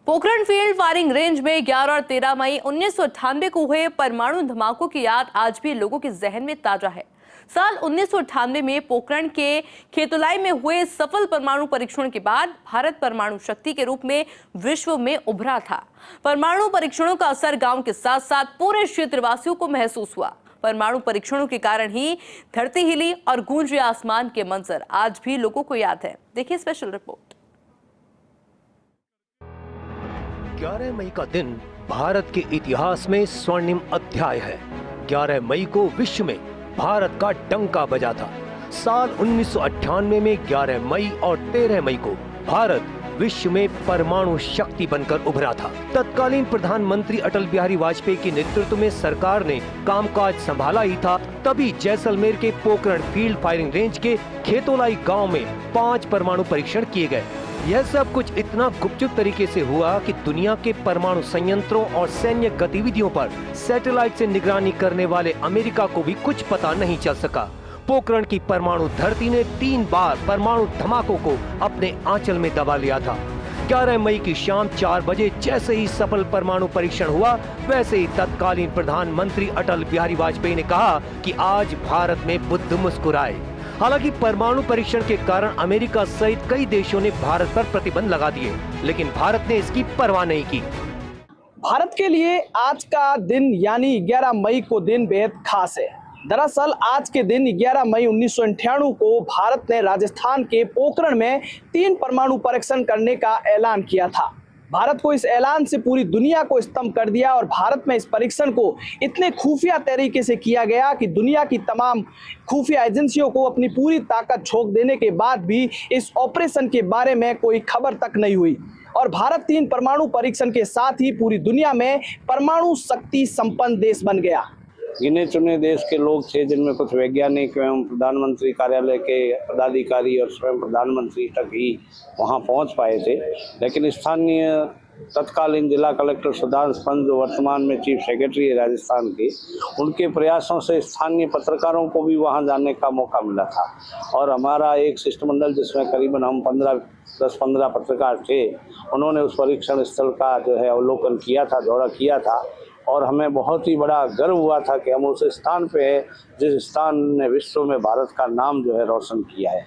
Pokhran field firing range में 11 और 13 मई 1998 को हुए परमाणु धमाकों की याद आज भी लोगों के जहन में ताजा है। साल 1998 में पोखरण के खेतोलाई में हुए सफल परमाणु परीक्षण के बाद भारत परमाणु शक्ति के रूप में विश्व में उभरा था। परमाणु परीक्षणों का असर गांव के साथ साथ पूरे क्षेत्रवासियों को महसूस हुआ। परमाणु परीक्षणों के कारण ही धरती हिली और गूंजे आसमान के मंजर आज भी लोगों को याद है। देखिए स्पेशल रिपोर्ट। 11 मई का दिन भारत के इतिहास में स्वर्णिम अध्याय है। 11 मई को विश्व में भारत का डंका बजा था। साल 1998 में 11 मई और 13 मई को भारत विश्व में परमाणु शक्ति बनकर उभरा था। तत्कालीन प्रधानमंत्री अटल बिहारी वाजपेयी के नेतृत्व में सरकार ने कामकाज संभाला ही था, तभी जैसलमेर के पोखरण फील्ड फायरिंग रेंज के खेतोलाई गांव में 5 परमाणु परीक्षण किए गए। यह सब कुछ इतना गुपचुप तरीके से हुआ कि दुनिया के परमाणु संयंत्रों और सैन्य गतिविधियों पर सैटेलाइट से निगरानी करने वाले अमेरिका को भी कुछ पता नहीं चल सका। पोखरण की परमाणु धरती ने 3 बार परमाणु धमाकों को अपने आंचल में दबा लिया था। 11 मई की शाम 4 बजे जैसे ही सफल परमाणु परीक्षण हुआ, वैसे ही तत्कालीन प्रधानमंत्री अटल बिहारी वाजपेयी ने कहा कि आज भारत में बुद्ध मुस्कुराए। हालांकि परमाणु परीक्षण के कारण अमेरिका सहित कई देशों ने भारत पर प्रतिबंध लगा दिए, लेकिन भारत ने इसकी परवाह नहीं की। भारत के लिए आज का दिन यानी 11 मई को दिन बेहद खास है। दरअसल आज के दिन 11 मई 1998 को भारत ने राजस्थान के पोखरण में 3 परमाणु परीक्षण करने का ऐलान किया था। भारत को इस ऐलान से पूरी दुनिया को स्तंभ कर दिया और भारत में इस परीक्षण को इतने खुफिया तरीके से किया गया कि दुनिया की तमाम खुफिया एजेंसियों को अपनी पूरी ताकत झोंक देने के बाद भी इस ऑपरेशन के बारे में कोई खबर तक नहीं हुई और भारत 3 परमाणु परीक्षण के साथ ही पूरी दुनिया में परमाणु शक्ति संपन्न देश बन गया। गिने चुने देश के लोग थे, जिनमें कुछ वैज्ञानिक एवं प्रधानमंत्री कार्यालय के पदाधिकारी और स्वयं प्रधानमंत्री तक ही वहां पहुंच पाए थे। लेकिन स्थानीय तत्कालीन जिला कलेक्टर सुधांशु पंत, जो वर्तमान में चीफ सेक्रेटरी है राजस्थान के, उनके प्रयासों से स्थानीय पत्रकारों को भी वहां जाने का मौका मिला था और हमारा एक शिष्टमंडल, जिसमें करीबन हम 10-15 पत्रकार थे, उन्होंने उस परीक्षण स्थल का जो है अवलोकन किया था, दौरा किया था और हमें बहुत ही बड़ा गर्व हुआ था कि हम उस स्थान पे हैं जिस स्थान ने विश्व में भारत का नाम जो है रोशन किया है।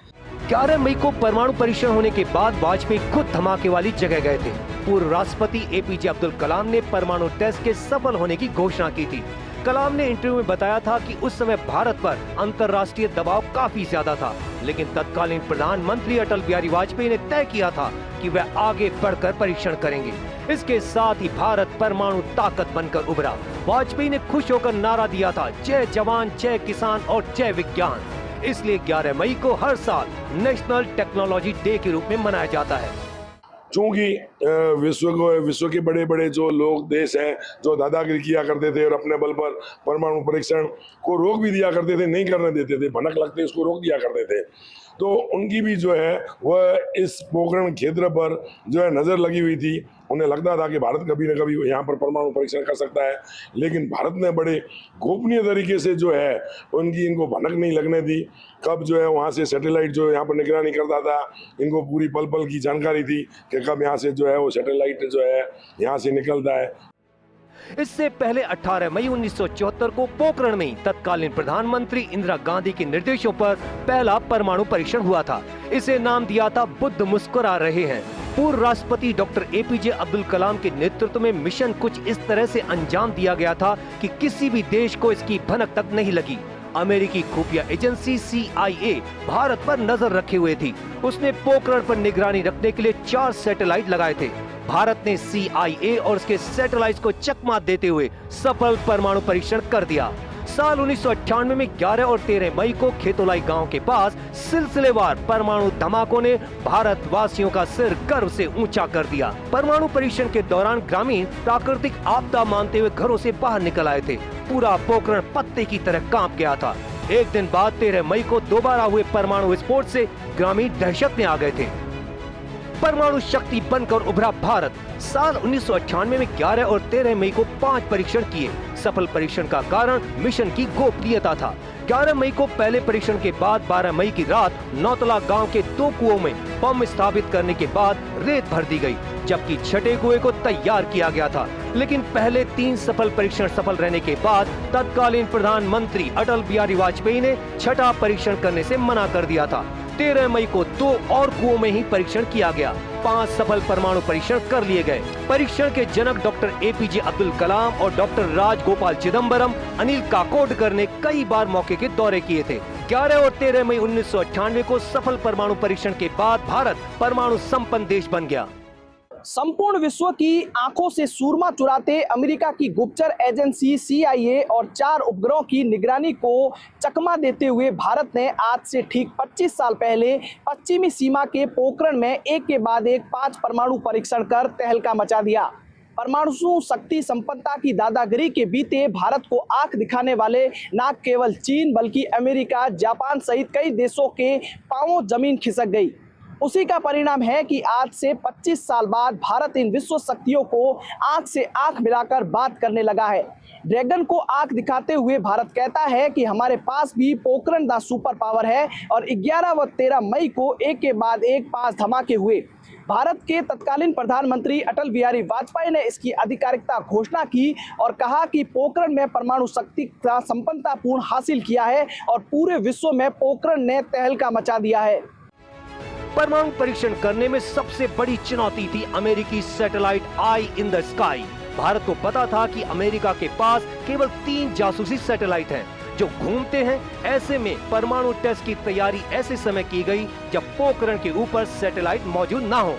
11 मई को परमाणु परीक्षण होने के बाद वाजपेयी खुद धमाके वाली जगह गए थे। पूर्व राष्ट्रपति एपीजे अब्दुल कलाम ने परमाणु टेस्ट के सफल होने की घोषणा की थी। कलाम ने इंटरव्यू में बताया था कि उस समय भारत पर अंतर्राष्ट्रीय दबाव काफी ज्यादा था, लेकिन तत्कालीन प्रधानमंत्री अटल बिहारी वाजपेयी ने तय किया था कि वह आगे बढ़कर परीक्षण करेंगे। इसके साथ ही भारत परमाणु ताकत बनकर उभरा। वाजपेयी ने खुश होकर नारा दिया था, जय जवान, जय किसान और जय विज्ञान। इसलिए 11 मई को हर साल नेशनल टेक्नोलॉजी डे के रूप में मनाया जाता है। चूंकि विश्व के बड़े बड़े जो लोग देश हैं, जो दादागिरी किया करते थे और अपने बल पर परमाणु परीक्षण को रोक भी दिया करते थे, नहीं करने देते थे, भनक लगते उसको रोक दिया करते थे, तो उनकी भी जो है वह इस पोखरण क्षेत्र पर जो है नज़र लगी हुई थी। उन्हें लगता था कि भारत कभी न कभी यहाँ पर परमाणु परीक्षण कर सकता है, लेकिन भारत ने बड़े गोपनीय तरीके से जो है इनको भनक नहीं लगने दी। कब जो है वहाँ से सैटेलाइट जो यहाँ पर निगरानी करता था, इनको पूरी पल पल की जानकारी थी कि कब यहाँ से जो है वो सैटेलाइट जो है यहाँ से निकलता है। इससे पहले 18 मई 1974 को पोखरण में तत्कालीन प्रधानमंत्री इंदिरा गांधी के निर्देशों पर पहला परमाणु परीक्षण हुआ था। इसे नाम दिया था बुद्ध मुस्कुरा रहे हैं। पूर्व राष्ट्रपति डॉक्टर एपीजे अब्दुल कलाम के नेतृत्व में मिशन कुछ इस तरह से अंजाम दिया गया था कि किसी भी देश को इसकी भनक तक नहीं लगी। अमेरिकी खुफिया एजेंसी CIA भारत पर नजर रखे हुए थी। उसने पोखरण पर निगरानी रखने के लिए 4 सैटेलाइट लगाए थे। भारत ने CIA और उसके सैटेलाइट को चकमा देते हुए सफल परमाणु परीक्षण कर दिया। साल 1998 में 11 और 13 मई को खेतोलाई गांव के पास सिलसिलेवार परमाणु धमाकों ने भारतवासियों का सिर गर्व से ऊंचा कर दिया। परमाणु परीक्षण के दौरान ग्रामीण प्राकृतिक आपदा मानते हुए घरों से बाहर निकल आए थे। पूरा पोखरण पत्ते की तरह कांप गया था। एक दिन बाद 13 मई को दोबारा हुए परमाणु विस्फोट से ग्रामीण दहशत में आ गए थे। परमाणु शक्ति बनकर उभरा भारत। साल 1998 में 11 और 13 मई को 5 परीक्षण किए। सफल परीक्षण का कारण मिशन की गोपनीयता था। 11 मई को पहले परीक्षण के बाद 12 मई की रात नौतला गांव के 2 कुओं में बम स्थापित करने के बाद रेत भर दी गई, जबकि छठे कुएं को तैयार किया गया था। लेकिन पहले 3 सफल परीक्षण सफल रहने के बाद तत्कालीन प्रधानमंत्री अटल बिहारी वाजपेयी ने छठा परीक्षण करने से मना कर दिया था। 13 मई को 2 और कुओं में ही परीक्षण किया गया। 5 सफल परमाणु परीक्षण कर लिए गए। परीक्षण के जनक डॉक्टर APJ अब्दुल कलाम और डॉक्टर राजगोपाल चिदम्बरम, अनिल काकोडकर ने कई बार मौके के दौरे किए थे। 11 और 13 मई 1998 को सफल परमाणु परीक्षण के बाद भारत परमाणु संपन्न देश बन गया। संपूर्ण विश्व की आंखों से सूरमा चुराते अमेरिका की गुप्तचर एजेंसी CIA और 4 उपग्रहों की निगरानी को चकमा देते हुए भारत ने आज से ठीक 25 साल पहले पश्चिमी सीमा के पोखरण में एक के बाद एक 5 परमाणु परीक्षण कर तहलका मचा दिया। परमाणु शक्ति संपन्नता की दादागिरी के बीते भारत को आंख दिखाने वाले न केवल चीन बल्कि अमेरिका, जापान सहित कई देशों के पांवों जमीन खिसक गई। उसी का परिणाम है कि आज से 25 साल बाद भारत इन विश्व शक्तियों को आंख से आंख मिलाकर बात करने लगा है। ड्रैगन को आंख दिखाते हुए भारत कहता है कि हमारे पास भी पोखरण द सुपर पावर है और 11 व 13 मई को एक के बाद एक 5 धमाके हुए। भारत के तत्कालीन प्रधानमंत्री अटल बिहारी वाजपेयी ने इसकी आधिकारिकता घोषणा की और कहा कि पोखरण में परमाणु शक्ति का संपन्नता पूर्ण हासिल किया है और पूरे विश्व में पोखरण ने तहलका मचा दिया है। परमाणु परीक्षण करने में सबसे बड़ी चुनौती थी अमेरिकी satellite I in the sky. Bharat को पता था कि अमेरिका के पास केवल 3 जासूसी सैटेलाइट हैं जो घूमते हैं। ऐसे में परमाणु टेस्ट की तैयारी ऐसे समय की गई जब पोखरण के ऊपर सैटेलाइट मौजूद ना हो।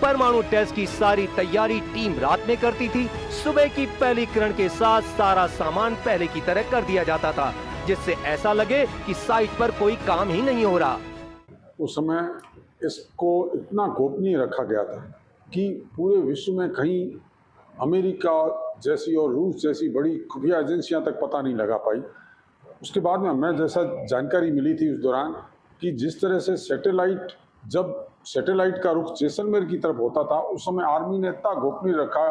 परमाणु टेस्ट की सारी तैयारी टीम रात में करती थी। सुबह की पहली किरण के साथ सारा सामान पहले की तरह कर दिया जाता था, जिससे ऐसा लगे कि साइट पर कोई काम ही नहीं हो रहा। उस समय इसको इतना गोपनीय रखा गया था कि पूरे विश्व में कहीं अमेरिका जैसी और रूस जैसी बड़ी खुफिया एजेंसियां तक पता नहीं लगा पाई। उसके बाद में हमें जैसा जानकारी मिली थी उस दौरान कि जिस तरह से जब सैटेलाइट का रुख जैसलमेर की तरफ होता था, उस समय आर्मी ने इतना गोपनीय रखा,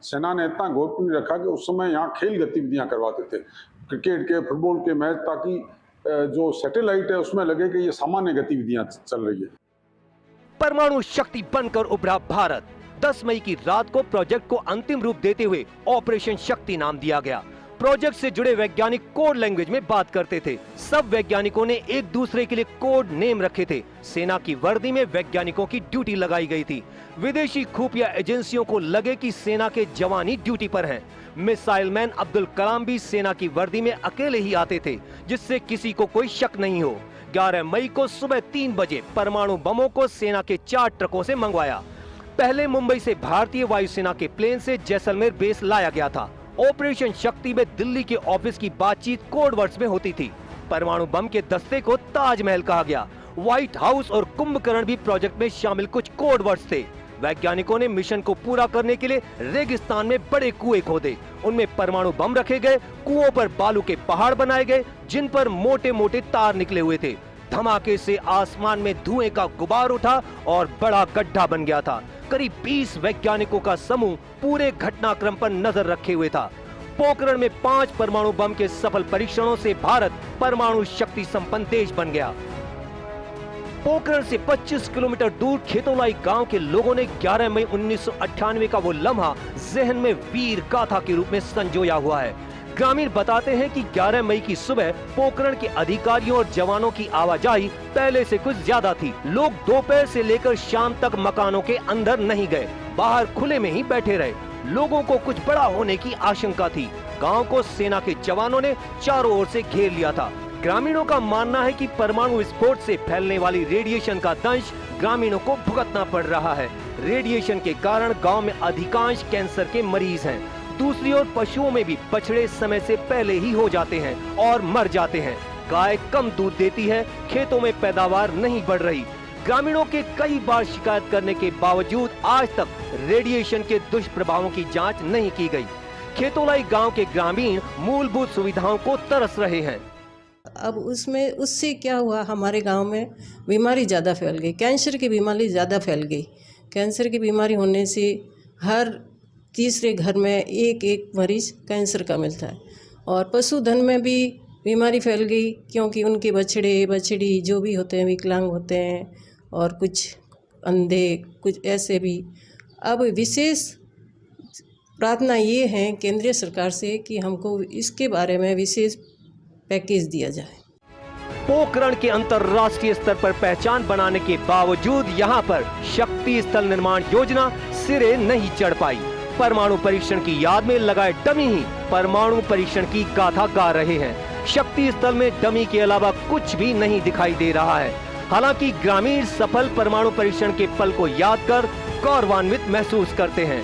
सेना ने इतना गोपनीय रखा कि उस समय यहाँ खेल गतिविधियाँ करवाते थे, क्रिकेट के, फुटबॉल के मैच, ताकि जो सैटेलाइट है उसमें लगे कि ये सामान्य गतिविधियाँ चल रही है। परमाणु शक्ति बनकर उभरा भारत। 10 मई की रात को प्रोजेक्ट को अंतिम रूप देते हुए ऑपरेशन शक्ति नाम दिया गया। प्रोजेक्ट से जुड़े वैज्ञानिक कोड लैंग्वेज में बात करते थे। सब वैज्ञानिकों ने एक दूसरे के लिए कोड नेम रखे थे। सेना की वर्दी में वैज्ञानिकों की ड्यूटी लगाई गई थी। विदेशी खुफिया एजेंसियों को लगे कि सेना के जवान ही ड्यूटी पर हैं। मिसाइल मैन अब्दुल कलाम भी सेना की वर्दी में अकेले ही आते थे, जिससे किसी को कोई शक नहीं हो। 11 मई को सुबह 3 बजे परमाणु बमों को सेना के 4 ट्रकों से मंगवाया। पहले मुंबई से भारतीय वायुसेना के प्लेन से जैसलमेर बेस लाया गया था। ऑपरेशन शक्ति में दिल्ली के ऑफिस की बातचीत कोड वर्ड्स में होती थी। परमाणु बम के दस्ते को ताजमहल कहा गया। व्हाइट हाउस और कुंभकर्ण भी प्रोजेक्ट में शामिल कुछ कोड वर्ड्स थे। वैज्ञानिकों ने मिशन को पूरा करने के लिए रेगिस्तान में बड़े कुएं खोदे। उनमें परमाणु बम रखे गए। कुओं पर बालू के पहाड़ बनाए गए, जिन पर मोटे मोटे तार निकले हुए थे। धमाके से आसमान में धुएं का गुबार उठा और बड़ा गड्ढा बन गया था। करीब 20 वैज्ञानिकों का समूह पूरे घटनाक्रम पर नजर रखे हुए था। पोखरण में 5 परमाणु बम के सफल परीक्षणों से भारत परमाणु शक्ति संपन्न देश बन गया। पोखरण से 25 किलोमीटर दूर खेतोलाई गांव के लोगों ने 11 मई 1998 का वो लम्हा जहन में वीर गाथा के रूप में संजोया हुआ है। ग्रामीण बताते हैं कि 11 मई की सुबह पोखरण के अधिकारियों और जवानों की आवाजाही पहले से कुछ ज्यादा थी। लोग दोपहर से लेकर शाम तक मकानों के अंदर नहीं गए, बाहर खुले में ही बैठे रहे। लोगों को कुछ बड़ा होने की आशंका थी। गांव को सेना के जवानों ने चारों ओर से घेर लिया था। ग्रामीणों का मानना है कि परमाणु विस्फोट से फैलने वाली रेडिएशन का दंश ग्रामीणों को भुगतना पड़ रहा है। रेडिएशन के कारण गांव में अधिकांश कैंसर के मरीज हैं। दूसरी ओर पशुओं में भी बछड़े समय से पहले ही हो जाते हैं और मर जाते हैं। गाय कम दूध देती है, खेतों में पैदावार नहीं बढ़ रही। ग्रामीणों के कई बार शिकायत करने के बावजूद आज तक रेडिएशन के दुष्प्रभावों की जांच नहीं की गई। खेतोलाई गांव के ग्रामीण मूलभूत सुविधाओं को तरस रहे हैं। अब उससे क्या हुआ, हमारे गांव में बीमारी ज़्यादा फैल गई, कैंसर की बीमारी ज़्यादा फैल गई। कैंसर की बीमारी होने से हर तीसरे घर में एक मरीज कैंसर का मिलता है। और पशुधन में भी बीमारी फैल गई, क्योंकि उनके बछड़े बछड़ी जो भी होते हैं विकलांग होते हैं और कुछ अंधे, कुछ ऐसे भी। अब विशेष प्रार्थना ये है केंद्रीय सरकार से कि हमको इसके बारे में विशेष पैकेज दिया जाए। पोखरण के अंतर्राष्ट्रीय स्तर पर पहचान बनाने के बावजूद यहां पर शक्ति स्थल निर्माण योजना सिरे नहीं चढ़ पाई। परमाणु परीक्षण की याद में लगाए डमी ही परमाणु परीक्षण की गाथा गा रहे हैं। शक्ति स्थल में डमी के अलावा कुछ भी नहीं दिखाई दे रहा है। हालांकि ग्रामीण सफल परमाणु परीक्षण के पल को याद कर गौरवान्वित महसूस करते हैं।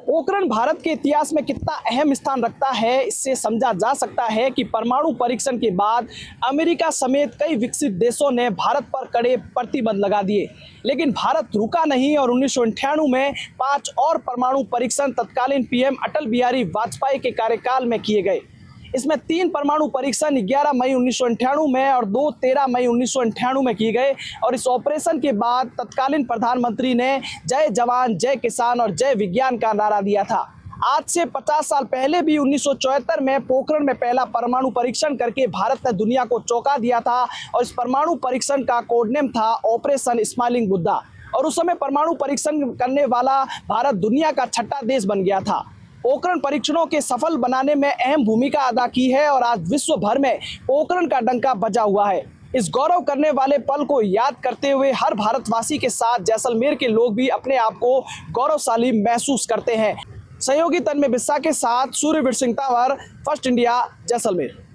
पोखरण भारत के इतिहास में कितना अहम स्थान रखता है, इससे समझा जा सकता है कि परमाणु परीक्षण के बाद अमेरिका समेत कई विकसित देशों ने भारत पर कड़े प्रतिबंध लगा दिए, लेकिन भारत रुका नहीं और 1998 में 5 और परमाणु परीक्षण तत्कालीन पीएम अटल बिहारी वाजपेयी के कार्यकाल में किए गए। इसमें 3 परमाणु परीक्षण 11 मई 1998 में और 2 13 मई 1998 में किए गए। और इस ऑपरेशन के बाद तत्कालीन प्रधानमंत्री ने जय जवान जय किसान और जय विज्ञान का नारा दिया था। आज से 50 साल पहले भी 1974 में पोखरण में पहला परमाणु परीक्षण करके भारत ने दुनिया को चौंका दिया था और इस परमाणु परीक्षण का कोड नेम था ऑपरेशन स्माइलिंग बुद्धा। और उस समय परमाणु परीक्षण करने वाला भारत दुनिया का 6ठा देश बन गया था। पोखरण परीक्षणों के सफल बनाने में अहम भूमिका अदा की है और आज विश्व भर में पोखरण का डंका बजा हुआ है। इस गौरव करने वाले पल को याद करते हुए हर भारतवासी के साथ जैसलमेर के लोग भी अपने आप को गौरवशाली महसूस करते हैं। सहयोगी तन्मय बिस्सा के साथ Suryaveer Singh tower, first India, Jaisalmer.